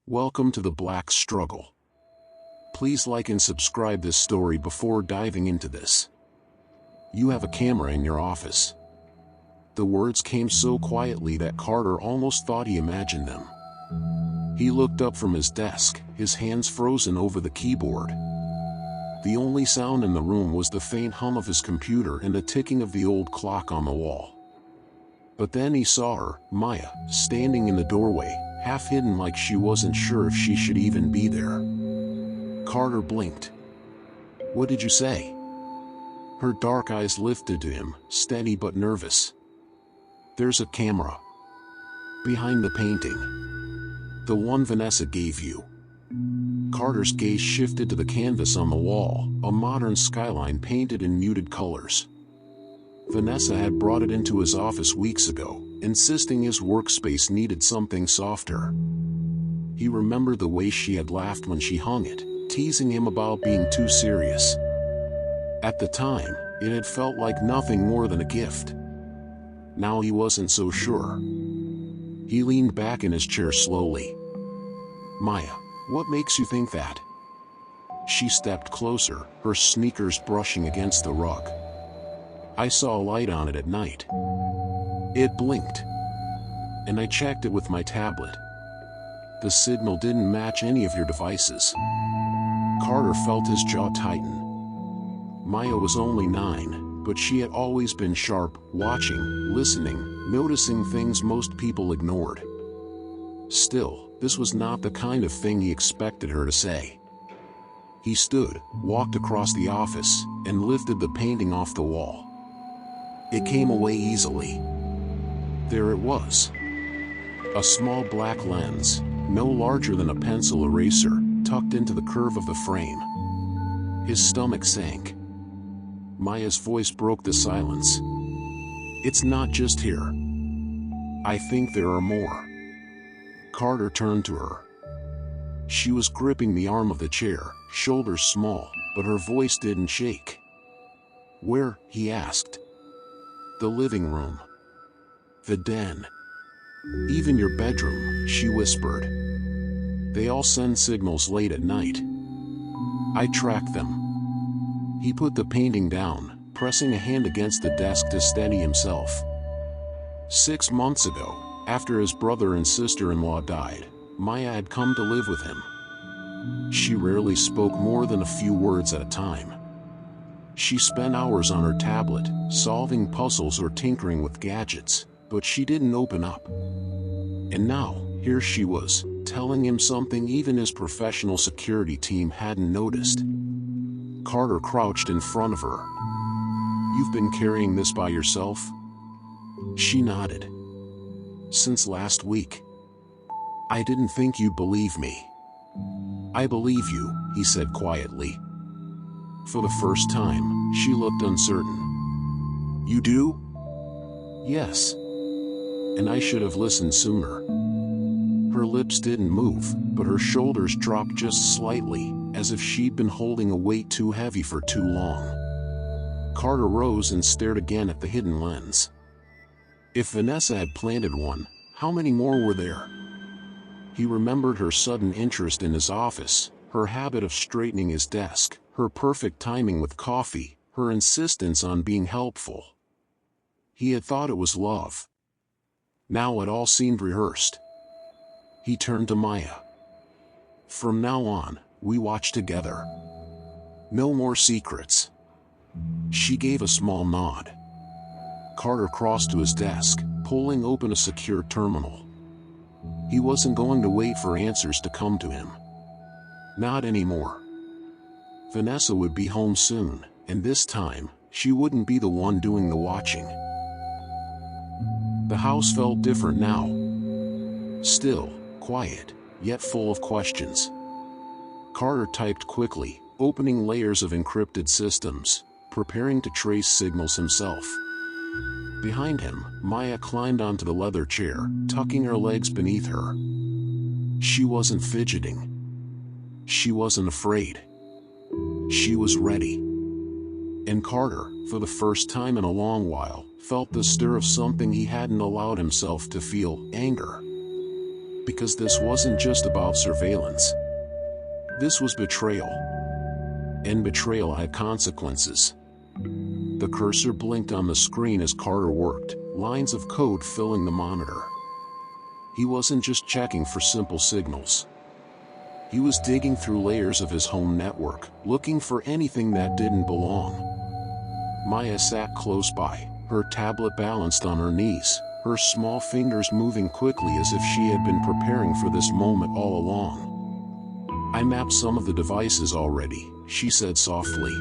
Welcome to the Black Struggle. Please like and subscribe this story before diving into this. You have a camera in your office. The words came so quietly that Carter almost thought he imagined them. He looked up from his desk, his hands frozen over the keyboard. The only sound in the room was the faint hum of his computer and the ticking of the old clock on the wall. But then he saw her, Maya, standing in the doorway, half hidden like she wasn't sure if she should even be there. Carter blinked. "What did you say?" Her dark eyes lifted to him, steady but nervous. "There's a camera. Behind the painting. The one Vanessa gave you." Carter's gaze shifted to the canvas on the wall, a modern skyline painted in muted colors. Vanessa had brought it into his office weeks ago, insisting his workspace needed something softer. He remembered the way she had laughed when she hung it, teasing him about being too serious. At the time, it had felt like nothing more than a gift. Now he wasn't so sure. He leaned back in his chair slowly. "Maya, what makes you think that?" She stepped closer, her sneakers brushing against the rug. "I saw a light on it at night. It blinked. And I checked it with my tablet. The signal didn't match any of your devices." Carter felt his jaw tighten. Maya was only 9, but she had always been sharp, watching, listening, noticing things most people ignored. Still, this was not the kind of thing he expected her to say. He stood, walked across the office, and lifted the painting off the wall. It came away easily. There it was. A small black lens, no larger than a pencil eraser, tucked into the curve of the frame. His stomach sank. Maya's voice broke the silence. "It's not just here. I think there are more." Carter turned to her. She was gripping the arm of the chair, shoulders small, but her voice didn't shake. "Where?" he asked. "The living room. The den. Even your bedroom," she whispered. "They all send signals late at night. I track them." He put the painting down, pressing a hand against the desk to steady himself. 6 months ago, after his brother and sister-in-law died, Maya had come to live with him. She rarely spoke more than a few words at a time. She spent hours on her tablet, solving puzzles or tinkering with gadgets, but she didn't open up. And now, here she was, telling him something even his professional security team hadn't noticed. Carter crouched in front of her. "You've been carrying this by yourself?" She nodded. "Since last week." "I didn't think you'd believe me." "I believe you," he said quietly. For the first time, she looked uncertain. "You do?" "Yes. And I should have listened sooner." Her lips didn't move, but her shoulders dropped just slightly, as if she'd been holding a weight too heavy for too long. Carter rose and stared again at the hidden lens. If Vanessa had planted one, how many more were there? He remembered her sudden interest in his office, her habit of straightening his desk, her perfect timing with coffee, her insistence on being helpful. He had thought it was love. Now it all seemed rehearsed. He turned to Maya. "From now on, we watch together. No more secrets." She gave a small nod. Carter crossed to his desk, pulling open a secure terminal. He wasn't going to wait for answers to come to him. Not anymore. Vanessa would be home soon, and this time, she wouldn't be the one doing the watching. The house felt different now. Still, quiet, yet full of questions. Carter typed quickly, opening layers of encrypted systems, preparing to trace signals himself. Behind him, Maya climbed onto the leather chair, tucking her legs beneath her. She wasn't fidgeting. She wasn't afraid. She was ready. And Carter, for the first time in a long while, felt the stir of something he hadn't allowed himself to feel: anger. Because this wasn't just about surveillance. This was betrayal. And betrayal had consequences. The cursor blinked on the screen as Carter worked, lines of code filling the monitor. He wasn't just checking for simple signals. He was digging through layers of his home network, looking for anything that didn't belong. Maya sat close by, her tablet balanced on her knees, her small fingers moving quickly as if she had been preparing for this moment all along. "I mapped some of the devices already," she said softly.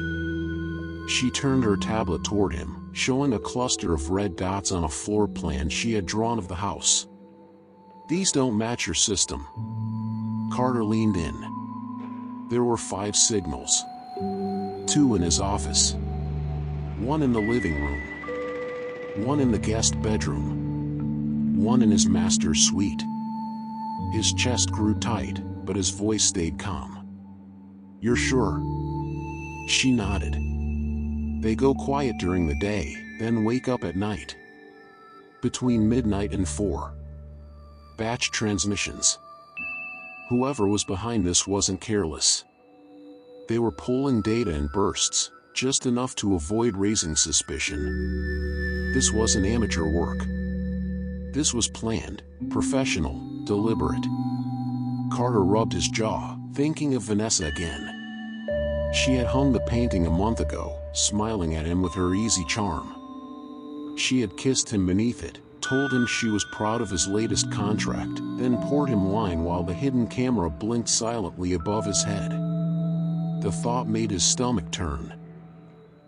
She turned her tablet toward him, showing a cluster of red dots on a floor plan she had drawn of the house. "These don't match your system." Carter leaned in. There were 5 signals. 2 in his office. 1 in the living room. 1 in the guest bedroom. 1 in his master's suite. His chest grew tight, but his voice stayed calm. "You're sure?" She nodded. "They go quiet during the day, then wake up at night. Between midnight and 4. Batch transmissions. Whoever was behind this wasn't careless. They were pulling data in bursts, just enough to avoid raising suspicion. This wasn't amateur work. This was planned, professional, deliberate. Carter rubbed his jaw, thinking of Vanessa again. She had hung the painting a month ago, smiling at him with her easy charm. She had kissed him beneath it, told him she was proud of his latest contract, then poured him wine while the hidden camera blinked silently above his head. The thought made his stomach turn.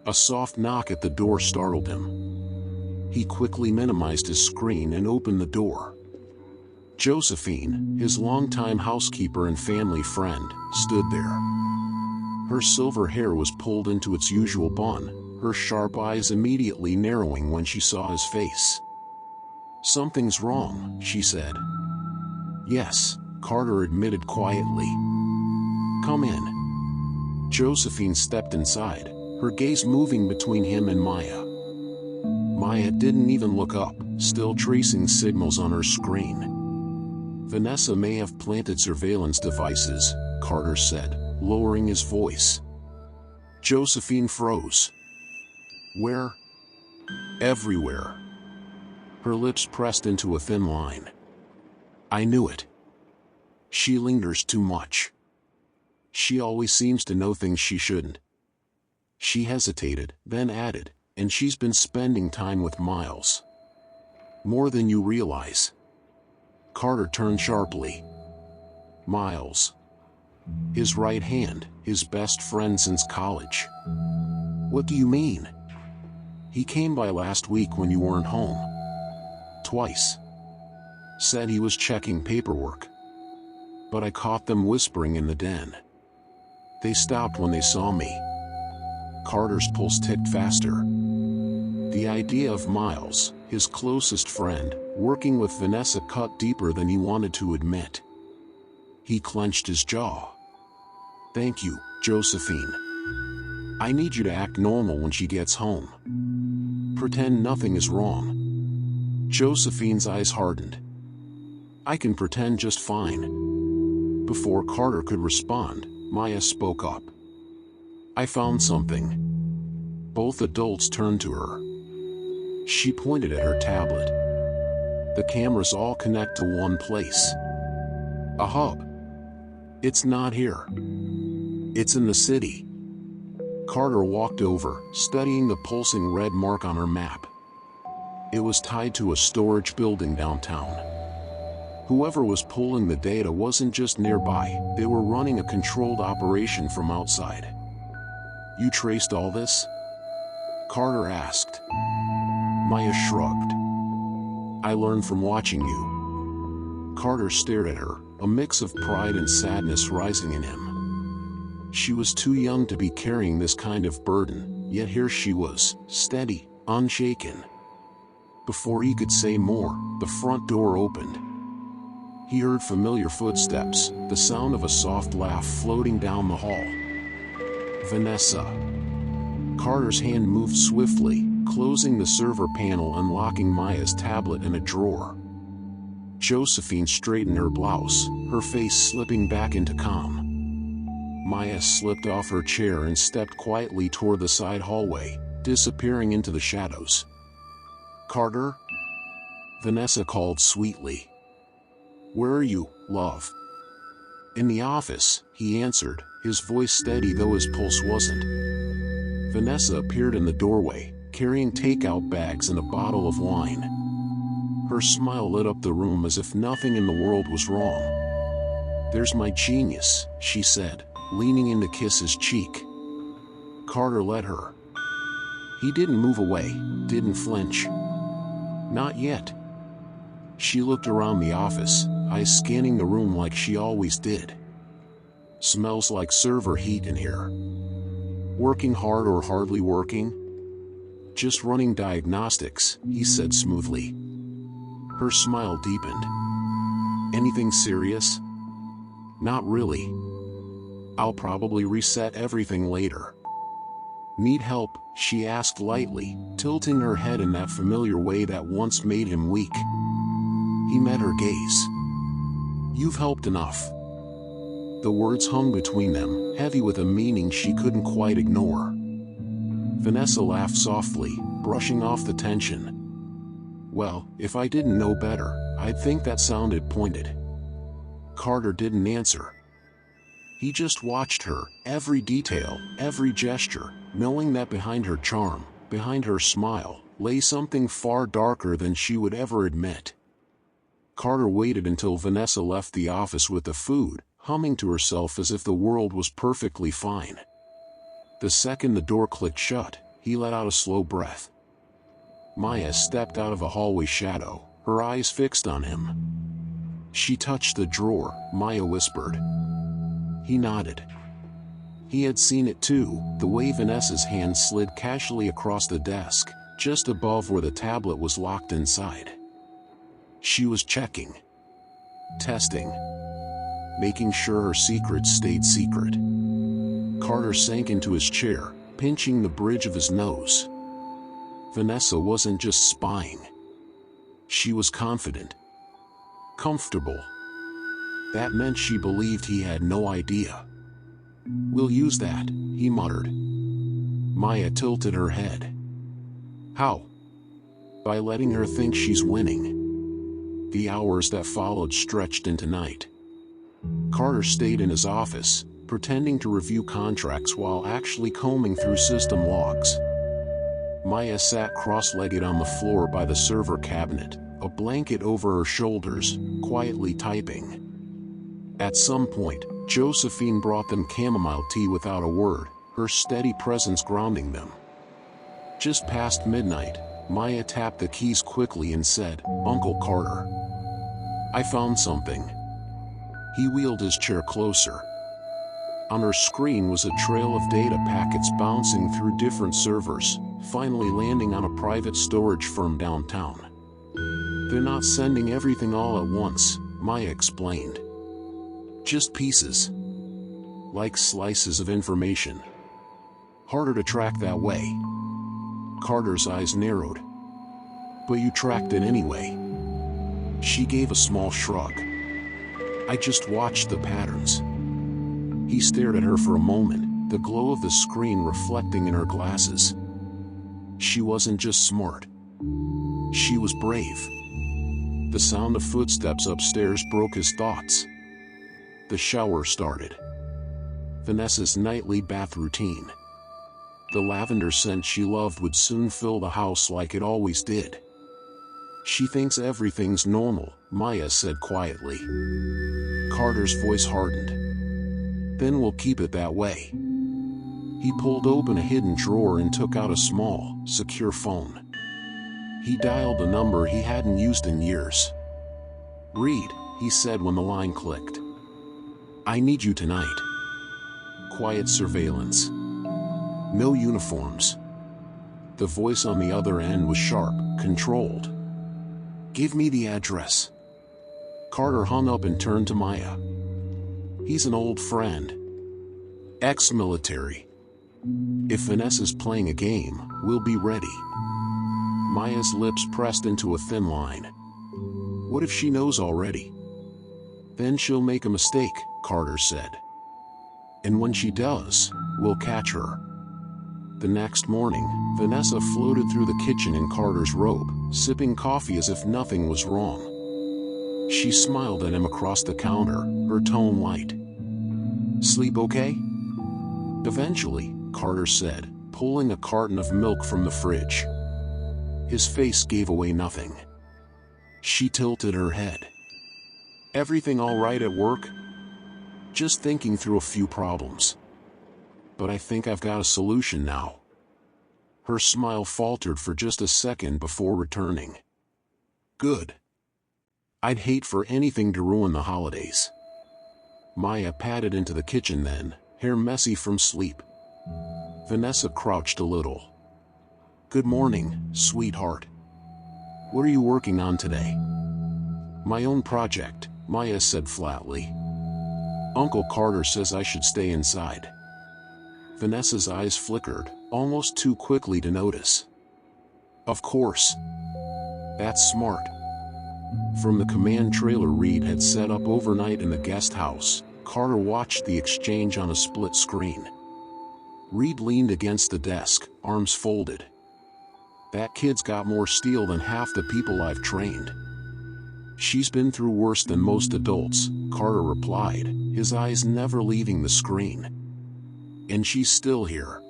A soft knock at the door startled him. He quickly minimized his screen and opened the door. Josephine, his longtime housekeeper and family friend, stood there. Her silver hair was pulled into its usual bun, her sharp eyes immediately narrowing when she saw his face. "Something's wrong," she said. "Yes," Carter admitted quietly. "Come in." Josephine stepped inside, her gaze moving between him and Maya. Maya didn't even look up, still tracing signals on her screen. "Vanessa may have planted surveillance devices," Carter said, lowering his voice. Josephine froze. "Where?" "Everywhere." Her lips pressed into a thin line. "I knew it. She lingers too much. She always seems to know things she shouldn't." She hesitated, then added, "And she's been spending time with Miles. More than you realize." Carter turned sharply. "Miles. His right hand, his best friend since college. What do you mean?" "He came by last week when you weren't home. Twice. Said he was checking paperwork. But I caught them whispering in the den. They stopped when they saw me." Carter's pulse ticked faster. The idea of Miles, his closest friend, working with Vanessa cut deeper than he wanted to admit. He clenched his jaw. "Thank you, Josephine. I need you to act normal when she gets home. Pretend nothing is wrong." Josephine's eyes hardened. "I can pretend just fine." Before Carter could respond, Maya spoke up. "I found something." Both adults turned to her. She pointed at her tablet. "The cameras all connect to one place. A hub. It's not here. It's in the city." Carter walked over, studying the pulsing red mark on her map. It was tied to a storage building downtown. Whoever was pulling the data wasn't just nearby, they were running a controlled operation from outside. "You traced all this?" Carter asked. Maya shrugged. "I learned from watching you." Carter stared at her, a mix of pride and sadness rising in him. She was too young to be carrying this kind of burden, yet here she was, steady, unshaken. Before he could say more, the front door opened. He heard familiar footsteps, the sound of a soft laugh floating down the hall. "Vanessa." Carter's hand moved swiftly, closing the server panel and locking Maya's tablet in a drawer. Josephine straightened her blouse, her face slipping back into calm. Maya slipped off her chair and stepped quietly toward the side hallway, disappearing into the shadows. "Carter?" Vanessa called sweetly. "Where are you, love?" "In the office," he answered, his voice steady though his pulse wasn't. Vanessa appeared in the doorway, carrying takeout bags and a bottle of wine. Her smile lit up the room as if nothing in the world was wrong. "There's my genius," she said, leaning in to kiss his cheek. Carter let her. He didn't move away, didn't flinch. Not yet. She looked around the office, eyes scanning the room like she always did. "Smells like server heat in here. Working hard or hardly working?" "Just running diagnostics," he said smoothly. Her smile deepened. "Anything serious?" "Not really. I'll probably reset everything later." "Need help?" she asked lightly, tilting her head in that familiar way that once made him weak. He met her gaze. "You've helped enough." The words hung between them, heavy with a meaning she couldn't quite ignore. Vanessa laughed softly, brushing off the tension. "Well, if I didn't know better, I'd think that sounded pointed." Carter didn't answer. He just watched her, every detail, every gesture, knowing that behind her charm, behind her smile, lay something far darker than she would ever admit. Carter waited until Vanessa left the office with the food, humming to herself as if the world was perfectly fine. The second the door clicked shut, he let out a slow breath. Maya stepped out of a hallway shadow, her eyes fixed on him. "She touched the drawer," Maya whispered. He nodded. He had seen it too, the way Vanessa's hand slid casually across the desk, just above where the tablet was locked inside. She was checking. Testing. Making sure her secrets stayed secret. Carter sank into his chair, pinching the bridge of his nose. Vanessa wasn't just spying. She was confident. Comfortable. That meant she believed he had no idea. "We'll use that," he muttered. Maya tilted her head. "How?" "By letting her think she's winning." The hours that followed stretched into night. Carter stayed in his office, pretending to review contracts while actually combing through system logs. Maya sat cross-legged on the floor by the server cabinet, a blanket over her shoulders, quietly typing. At some point, Josephine brought them chamomile tea without a word, her steady presence grounding them. Just past midnight, Maya tapped the keys quickly and said, "Uncle Carter, I found something." He wheeled his chair closer. On her screen was a trail of data packets bouncing through different servers, finally landing on a private storage firm downtown. "They're not sending everything all at once," Maya explained. "Just pieces. Like slices of information. Harder to track that way." Carter's eyes narrowed. "But you tracked it anyway." She gave a small shrug. "I just watched the patterns." He stared at her for a moment, the glow of the screen reflecting in her glasses. She wasn't just smart. She was brave. The sound of footsteps upstairs broke his thoughts. The shower started. Vanessa's nightly bath routine. The lavender scent she loved would soon fill the house like it always did. "She thinks everything's normal," Maya said quietly. Carter's voice hardened. "Then we'll keep it that way." He pulled open a hidden drawer and took out a small, secure phone. He dialed a number he hadn't used in years. "Read," he said when the line clicked. "I need you tonight." Quiet surveillance. No uniforms. The voice on the other end was sharp, controlled. "Give me the address." Carter hung up and turned to Maya. "He's an old friend. Ex-military. If Vanessa's playing a game, we'll be ready." Maya's lips pressed into a thin line. What if she knows already? Then she'll make a mistake, Carter said. And when she does, we'll catch her. The next morning, Vanessa floated through the kitchen in Carter's robe, sipping coffee as if nothing was wrong. She smiled at him across the counter, her tone light. Sleep okay? Eventually, Carter said, pulling a carton of milk from the fridge. His face gave away nothing. She tilted her head. Everything all right at work? Just thinking through a few problems. But I think I've got a solution now. Her smile faltered for just a second before returning. Good. I'd hate for anything to ruin the holidays. Maya padded into the kitchen then, hair messy from sleep. Vanessa crouched a little. Good morning, sweetheart. What are you working on today? My own project, Maya said flatly. Uncle Carter says I should stay inside. Vanessa's eyes flickered, almost too quickly to notice. Of course. That's smart. From the command trailer Reed had set up overnight in the guest house, Carter watched the exchange on a split screen. Reed leaned against the desk, arms folded. That kid's got more steel than half the people I've trained. She's been through worse than most adults, Carter replied, his eyes never leaving the screen. And she's still here.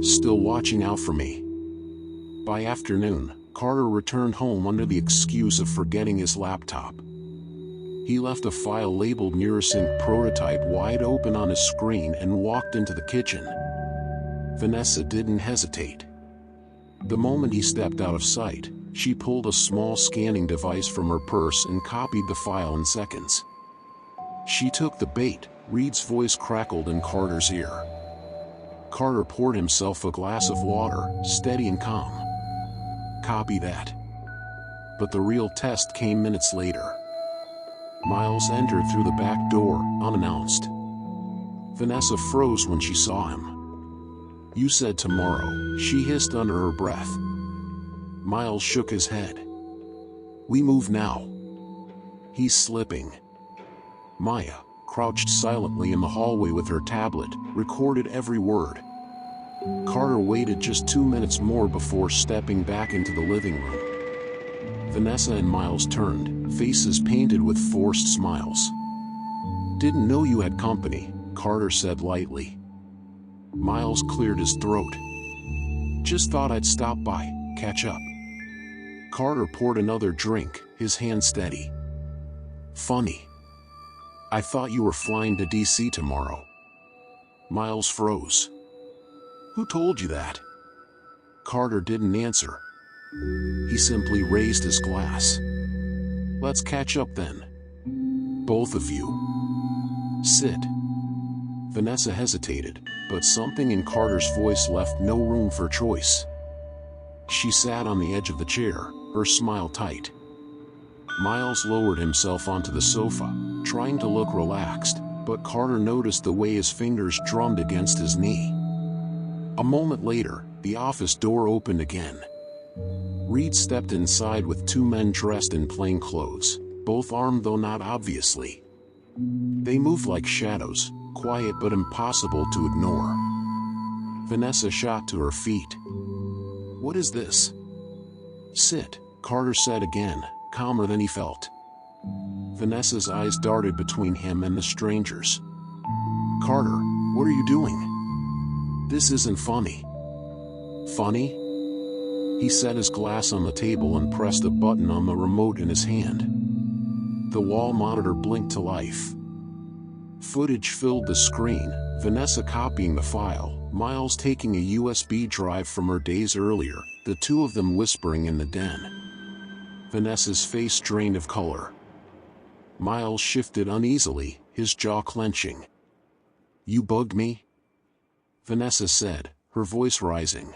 Still watching out for me. By afternoon, Carter returned home under the excuse of forgetting his laptop. He left a file labeled Neurosync Prototype wide open on his screen and walked into the kitchen. Vanessa didn't hesitate. The moment he stepped out of sight, she pulled a small scanning device from her purse and copied the file in seconds. She took the bait, Reed's voice crackled in Carter's ear. Carter poured himself a glass of water, steady and calm. Copy that. But the real test came minutes later. Miles entered through the back door, unannounced. Vanessa froze when she saw him. You said tomorrow, she hissed under her breath. Miles shook his head. We move now. He's slipping. Maya, crouched silently in the hallway with her tablet, recorded every word. Carter waited just 2 minutes more before stepping back into the living room. Vanessa and Miles turned, faces painted with forced smiles. Didn't know you had company, Carter said lightly. Miles cleared his throat. Just thought I'd stop by, catch up. Carter poured another drink, his hand steady. Funny. I thought you were flying to DC tomorrow. Miles froze. Who told you that? Carter didn't answer. He simply raised his glass. Let's catch up then. Both of you. Sit. Vanessa hesitated, but something in Carter's voice left no room for choice. She sat on the edge of the chair, her smile tight. Miles lowered himself onto the sofa, trying to look relaxed, but Carter noticed the way his fingers drummed against his knee. A moment later, the office door opened again. Reed stepped inside with 2 men dressed in plain clothes, both armed though not obviously. They moved like shadows, quiet but impossible to ignore. Vanessa shot to her feet. What is this? Sit, Carter said again, calmer than he felt. Vanessa's eyes darted between him and the strangers. Carter, what are you doing? This isn't funny. Funny? He set his glass on the table and pressed a button on the remote in his hand. The wall monitor blinked to life. Footage filled the screen, Vanessa copying the file, Miles taking a USB drive from her days earlier, the two of them whispering in the den. Vanessa's face drained of color. Miles shifted uneasily, his jaw clenching. You bugged me? Vanessa said, her voice rising.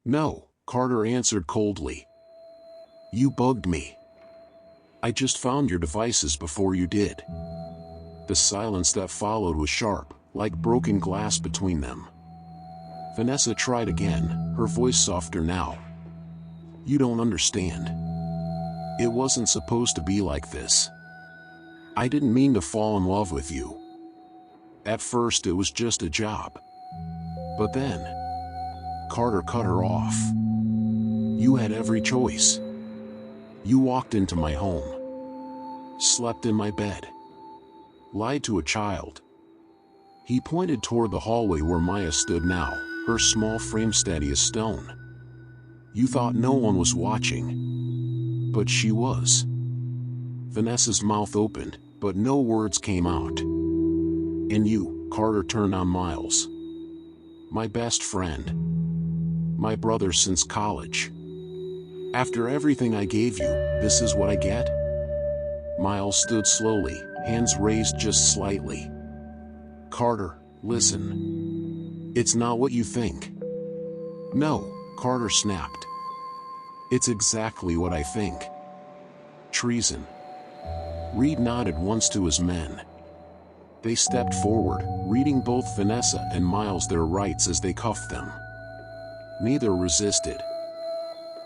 No, Carter answered coldly. You bugged me. I just found your devices before you did. The silence that followed was sharp, like broken glass between them. Vanessa tried again, her voice softer now. You don't understand. It wasn't supposed to be like this. I didn't mean to fall in love with you. At first it was just a job. But then, Carter cut her off. You had every choice. You walked into my home, slept in my bed, lied to a child. He pointed toward the hallway where Maya stood now, her small frame steady as stone. You thought no one was watching, but she was. Vanessa's mouth opened, but no words came out. And you, Carter turned on Miles. My best friend. My brother since college. After everything I gave you, this is what I get? Miles stood slowly, hands raised just slightly. Carter, listen. It's not what you think. No, Carter snapped. It's exactly what I think. Treason. Reed nodded once to his men. They stepped forward, reading both Vanessa and Miles their rights as they cuffed them. Neither resisted.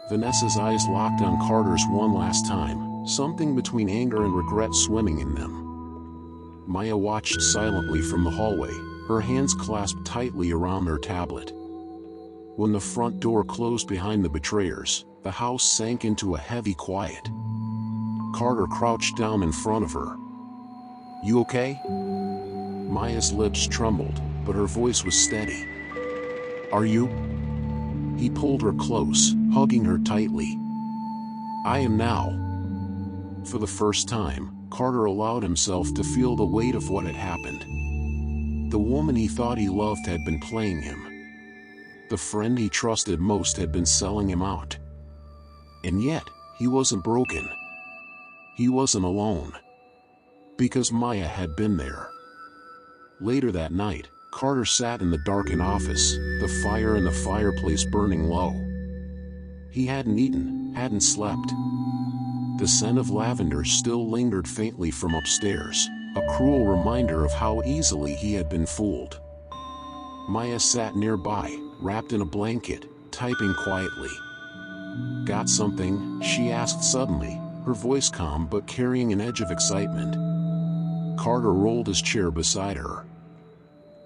Vanessa's eyes locked on Carter's one last time, something between anger and regret swimming in them. Maya watched silently from the hallway, her hands clasped tightly around her tablet. When the front door closed behind the betrayers, the house sank into a heavy quiet. Carter crouched down in front of her. You okay? Maya's lips trembled, but her voice was steady. Are you? He pulled her close, hugging her tightly. I am now. For the first time, Carter allowed himself to feel the weight of what had happened. The woman he thought he loved had been playing him. The friend he trusted most had been selling him out. And yet, he wasn't broken. He wasn't alone. Because Maya had been there. Later that night, Carter sat in the darkened office, the fire in the fireplace burning low. He hadn't eaten, hadn't slept. The scent of lavender still lingered faintly from upstairs, a cruel reminder of how easily he had been fooled. Maya sat nearby, wrapped in a blanket, typing quietly. Got something? She asked suddenly, her voice calm but carrying an edge of excitement. Carter rolled his chair beside her.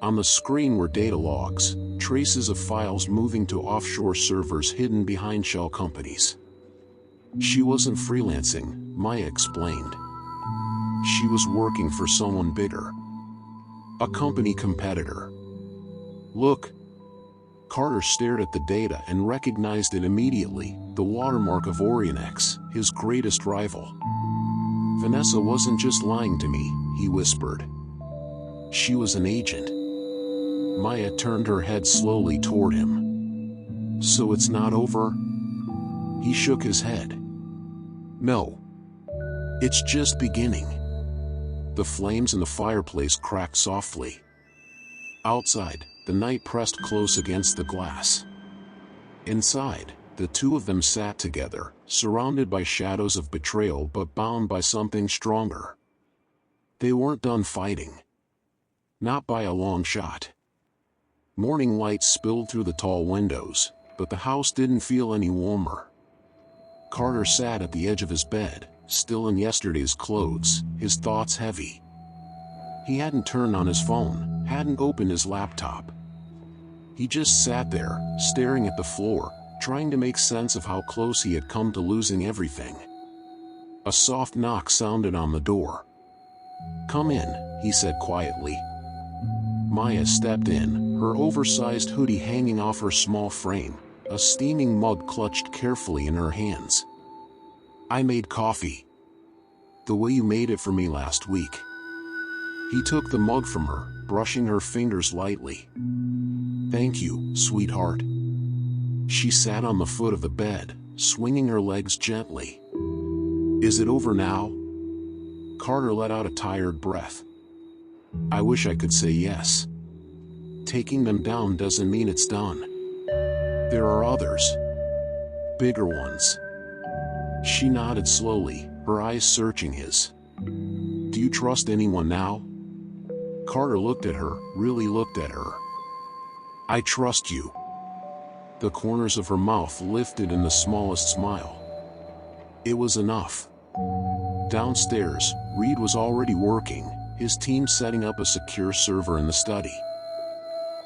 On the screen were data logs, traces of files moving to offshore servers hidden behind shell companies. She wasn't freelancing, Maya explained. She was working for someone bigger. A company competitor. Look. Carter stared at the data and recognized it immediately, the watermark of Orionex, his greatest rival. Vanessa wasn't just lying to me, he whispered. She was an agent. Maya turned her head slowly toward him. So it's not over? He shook his head. No. It's just beginning. The flames in the fireplace cracked softly. Outside, the night pressed close against the glass. Inside, the two of them sat together, surrounded by shadows of betrayal but bound by something stronger. They weren't done fighting. Not by a long shot. Morning light spilled through the tall windows, but the house didn't feel any warmer. Carter sat at the edge of his bed, still in yesterday's clothes, his thoughts heavy. He hadn't turned on his phone, hadn't opened his laptop. He just sat there, staring at the floor, trying to make sense of how close he had come to losing everything. A soft knock sounded on the door. Come in, he said quietly. Maya stepped in, her oversized hoodie hanging off her small frame, a steaming mug clutched carefully in her hands. I made coffee. The way you made it for me last week. He took the mug from her, brushing her fingers lightly. Thank you, sweetheart. She sat on the foot of the bed, swinging her legs gently. Is it over now? Carter let out a tired breath. I wish I could say yes. Taking them down doesn't mean it's done. There are others. Bigger ones. She nodded slowly, her eyes searching his. Do you trust anyone now? Carter looked at her, really looked at her. I trust you. The corners of her mouth lifted in the smallest smile. It was enough. Downstairs, Reed was already working, his team setting up a secure server in the study.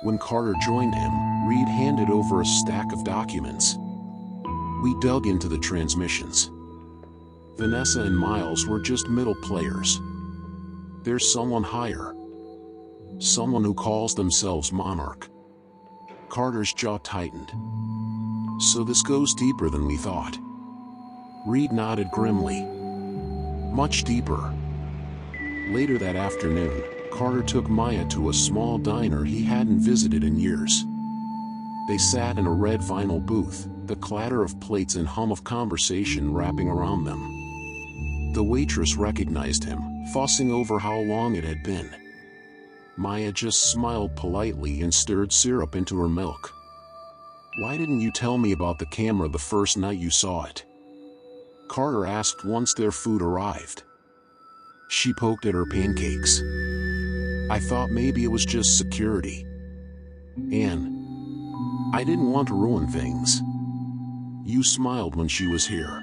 When Carter joined him, Reed handed over a stack of documents. We dug into the transmissions. Vanessa and Miles were just middle players. There's someone higher. Someone who calls themselves Monarch. Carter's jaw tightened. So this goes deeper than we thought. Reed nodded grimly. Much deeper. Later that afternoon, Carter took Maya to a small diner he hadn't visited in years. They sat in a red vinyl booth, the clatter of plates and hum of conversation wrapping around them. The waitress recognized him, fussing over how long it had been. Maya just smiled politely and stirred syrup into her milk. Why didn't you tell me about the camera the first night you saw it? Carter asked once their food arrived. She poked at her pancakes. I thought maybe it was just security. And I didn't want to ruin things. You smiled when she was here.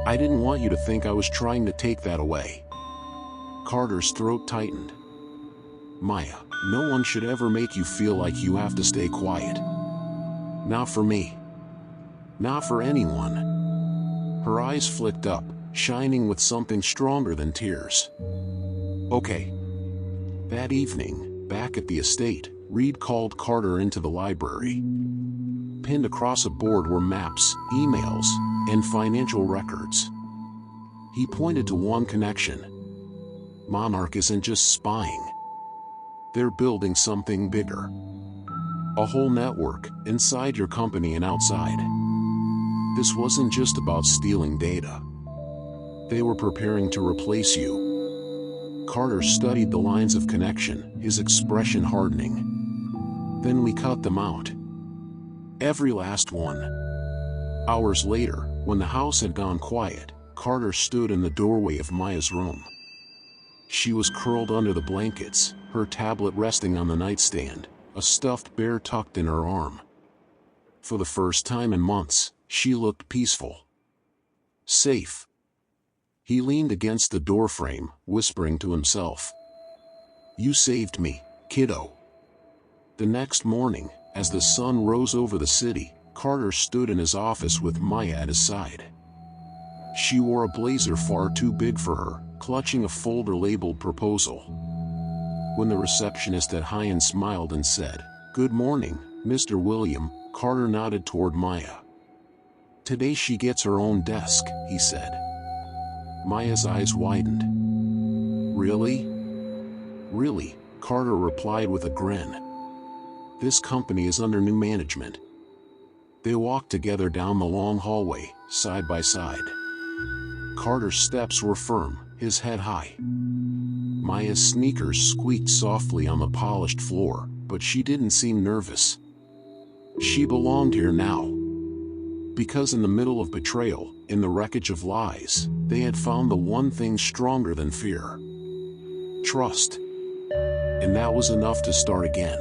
I didn't want you to think I was trying to take that away. Carter's throat tightened. Maya, no one should ever make you feel like you have to stay quiet. Not for me. Not for anyone. Her eyes flicked up, shining with something stronger than tears. Okay. That evening, back at the estate, Reed called Carter into the library. Pinned across a board were maps, emails, and financial records. He pointed to one connection. Monarch isn't just spying. They're building something bigger. A whole network, inside your company and outside. This wasn't just about stealing data. They were preparing to replace you. Carter studied the lines of connection, his expression hardening. Then we cut them out. Every last one. Hours later, when the house had gone quiet, Carter stood in the doorway of Maya's room. She was curled under the blankets, her tablet resting on the nightstand, a stuffed bear tucked in her arm. For the first time in months, she looked peaceful. Safe. He leaned against the doorframe, whispering to himself. You saved me, kiddo. The next morning, as the sun rose over the city, Carter stood in his office with Maya at his side. She wore a blazer far too big for her, clutching a folder labeled proposal. When the receptionist at Hyan smiled and said, Good morning, Mr. William, Carter nodded toward Maya. Today she gets her own desk, he said. Maya's eyes widened. Really? Really, Carter replied with a grin. This company is under new management. They walked together down the long hallway, side by side. Carter's steps were firm, his head high. Maya's sneakers squeaked softly on the polished floor, but she didn't seem nervous. She belonged here now. Because in the middle of betrayal, in the wreckage of lies, they had found the one thing stronger than fear. Trust. And that was enough to start again.